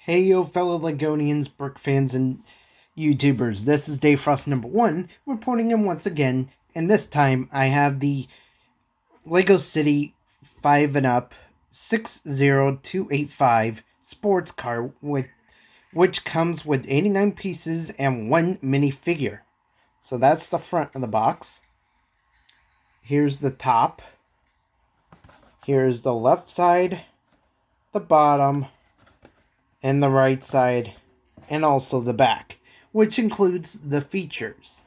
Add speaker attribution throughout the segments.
Speaker 1: Hey yo fellow Legonians, Brick fans, and YouTubers, this is Dave Frost #1, reporting in once again, and this time I have the LEGO City 5 and Up 60285 sports car, which comes with 89 pieces and one minifigure. So that's the front of the box. Here's the top. Here's the left side, the bottom, and the right side, and also the back, which includes the features.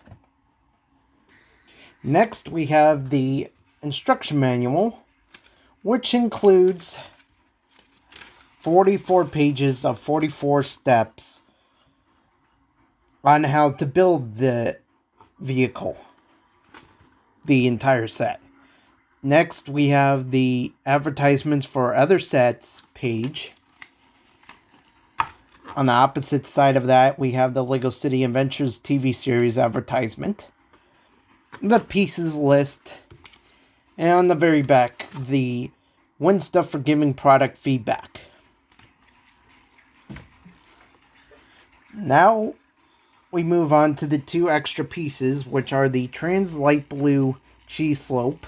Speaker 1: Next, we have the instruction manual, which includes 44 pages of 44 steps on how to build the vehicle, the entire set. Next, we have the advertisements for other sets page. On the opposite side of that, we have the LEGO City Adventures TV series advertisement, the pieces list, and on the very back, the Win Stuff for Giving product feedback. Now, we move on to the two extra pieces, which are the Trans Light Blue Cheese Slope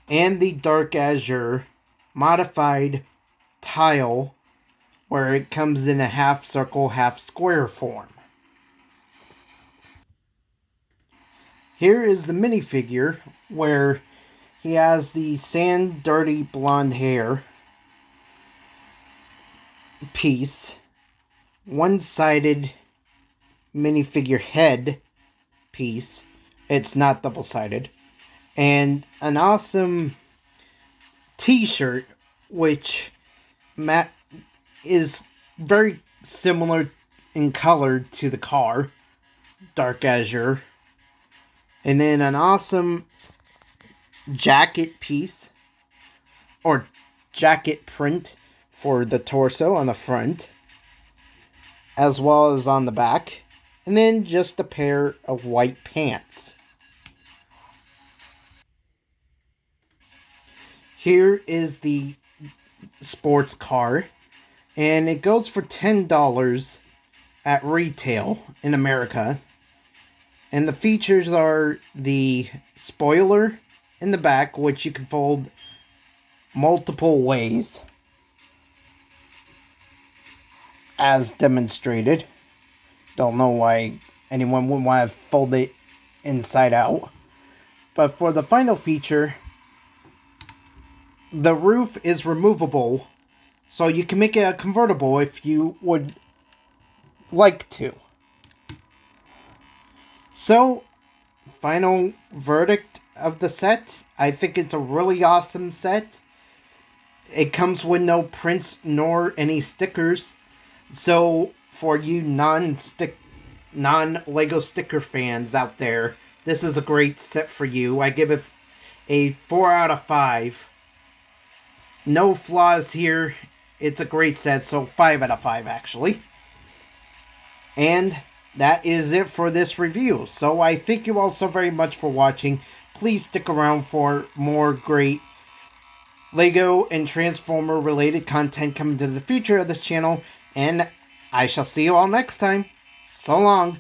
Speaker 1: and the Dark Azure modified tile, where it comes in a half circle, half square form. Here is the minifigure, where he has the sand dirty blonde hair piece, one-sided minifigure head piece, it's not double-sided, and an awesome t-shirt, which is very similar in color to the car, Dark Azure. And then an awesome jacket piece, or jacket print for the torso on the front, as well as on the back. And then just a pair of white pants. Here is the sports car, and it goes for $10 at retail in America. And the features are the spoiler in the back, which you can fold multiple ways, as demonstrated. Don't know why anyone wouldn't want to fold it inside out. But for the final feature, the roof is removable, so you can make it a convertible if you would like to. So, final verdict of the set, I think it's a really awesome set. It comes with no prints nor any stickers, so for you non-LEGO sticker fans out there, this is a great set for you. I give it a 4 out of 5. No flaws here. It's a great set, so 5 out of 5 actually. And that is it for this review. So I thank you all so very much for watching. Please stick around for more great LEGO and Transformer related content coming to the future of this channel. And I shall see you all next time. So long.